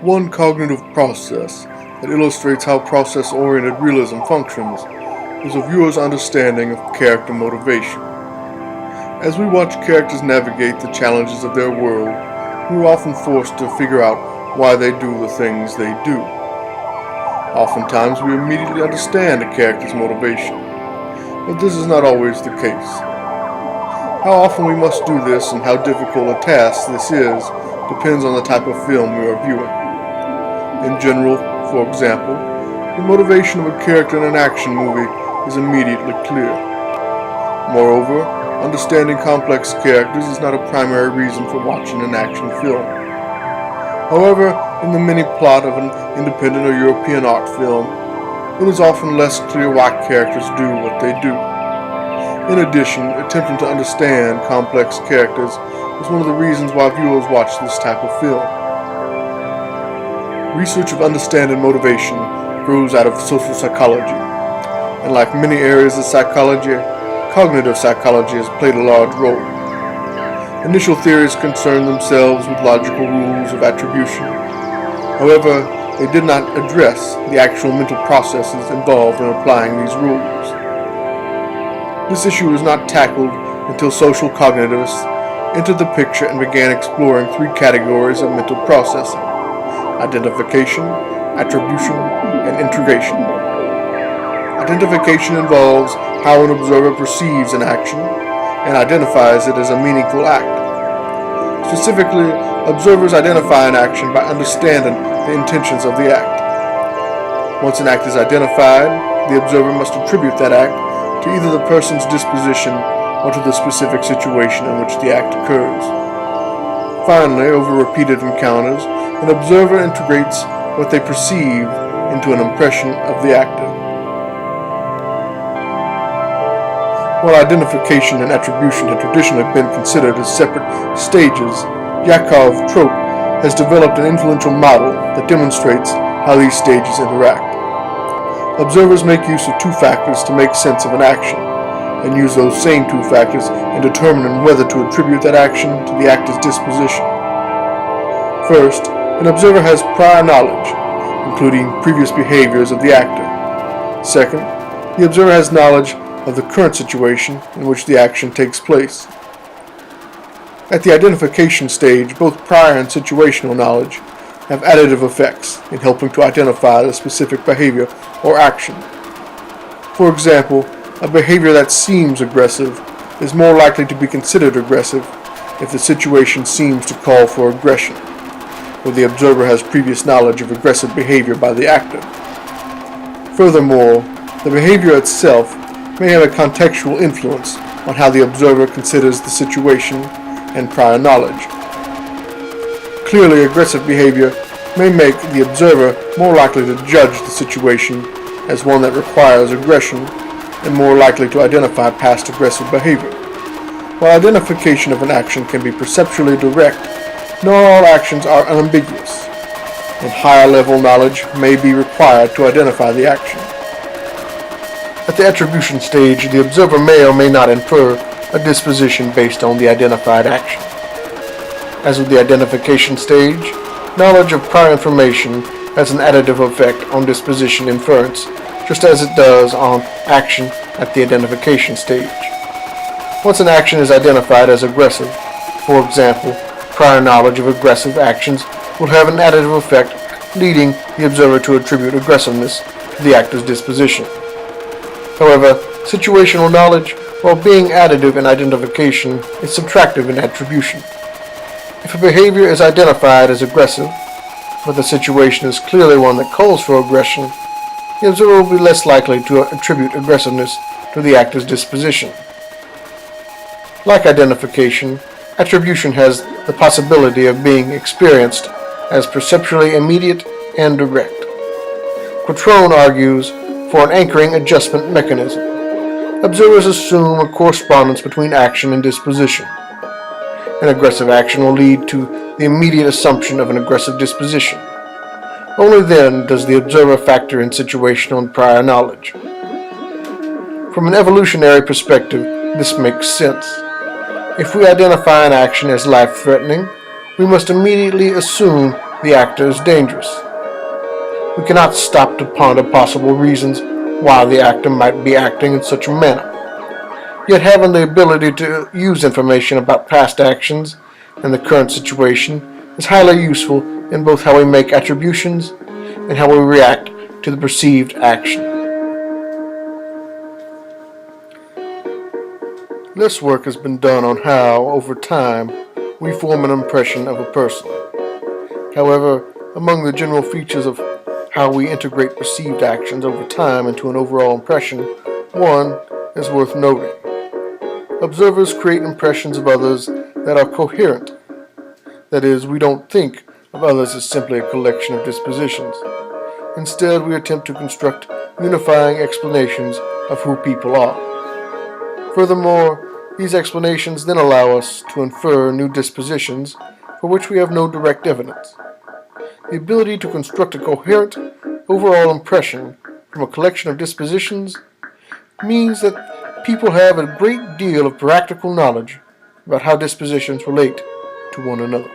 One cognitive process that illustrates how process-oriented realism functions is a viewer's understanding of character motivation. As we watch characters navigate the challenges of their world, we are often forced to figure out why they do the things they do. Oftentimes we immediately understand a character's motivation, but this is not always the case. How often we must do this and how difficult a task this is depends on the type of film we are viewing. In general, for example, the motivation of a character in an action movie is immediately clear. Moreover, understanding complex characters is not a primary reason for watching an action film. However, in the mini-plot of an independent or European art film, it is often less clear why characters do what they do. In addition, attempting to understand complex characters is one of the reasons why viewers watch this type of film. Research of understanding motivation grows out of social psychology, and like many areas of psychology, cognitive psychology has played a large role. Initial theories concern themselves with logical rules of attribution. However, they did not address the actual mental processes involved in applying these rules. This issue was not tackled until social cognitivists entered the picture and began exploring three categories of mental processing: identification, attribution, and integration. Identification involves how an observer perceives an action and identifies it as a meaningful act. Specifically, observers identify an action by understanding the intentions of the act. Once an act is identified, the observer must attribute that act to either the person's disposition or to the specific situation in which the act occurs. Finally, over repeated encounters, an observer integrates what they perceive into an impression of the actor. While identification and attribution have traditionally been considered as separate stages, Yakov Trope has developed an influential model that demonstrates how these stages interact. Observers make use of two factors to make sense of an action, and use those same two factors in determining whether to attribute that action to the actor's disposition. First, an observer has prior knowledge, including previous behaviors of the actor. Second, the observer has knowledge of the current situation in which the action takes place. At the identification stage, both prior and situational knowledge have additive effects in helping to identify the specific behavior or action. For example, a behavior that seems aggressive is more likely to be considered aggressive if the situation seems to call for aggression, or the observer has previous knowledge of aggressive behavior by the actor. Furthermore, the behavior itself may have a contextual influence on how the observer considers the situation and prior knowledge. Clearly, aggressive behavior may make the observer more likely to judge the situation as one that requires aggression and more likely to identify past aggressive behavior. While identification of an action can be perceptually direct, not all actions are unambiguous, and higher level knowledge may be required to identify the action. At the attribution stage, the observer may or may not infer a disposition based on the identified action. As with the identification stage, knowledge of prior information has an additive effect on disposition inference, just as it does on action at the identification stage. Once an action is identified as aggressive, for example, prior knowledge of aggressive actions will have an additive effect, leading the observer to attribute aggressiveness to the actor's disposition. However, situational knowledge, while being additive in identification, is subtractive in attribution. If a behavior is identified as aggressive, but the situation is clearly one that calls for aggression, the observer will be less likely to attribute aggressiveness to the actor's disposition. Like identification, attribution has the possibility of being experienced as perceptually immediate and direct. Quattrone argues for an anchoring adjustment mechanism. Observers assume a correspondence between action and disposition. An aggressive action will lead to the immediate assumption of an aggressive disposition. Only then does the observer factor in situational and prior knowledge. From an evolutionary perspective, this makes sense. If we identify an action as life-threatening, we must immediately assume the actor is dangerous. We cannot stop to ponder possible reasons why the actor might be acting in such a manner. Yet having the ability to use information about past actions and the current situation is highly useful in both how we make attributions and how we react to the perceived action. This work has been done on how, over time, we form an impression of a person. However, among the general features of how we integrate perceived actions over time into an overall impression, one is worth noting. Observers create impressions of others that are coherent. That is, we don't think of others as simply a collection of dispositions. Instead, we attempt to construct unifying explanations of who people are. Furthermore, these explanations then allow us to infer new dispositions for which we have no direct evidence. The ability to construct a coherent overall impression from a collection of dispositions means that people have a great deal of practical knowledge about how dispositions relate to one another.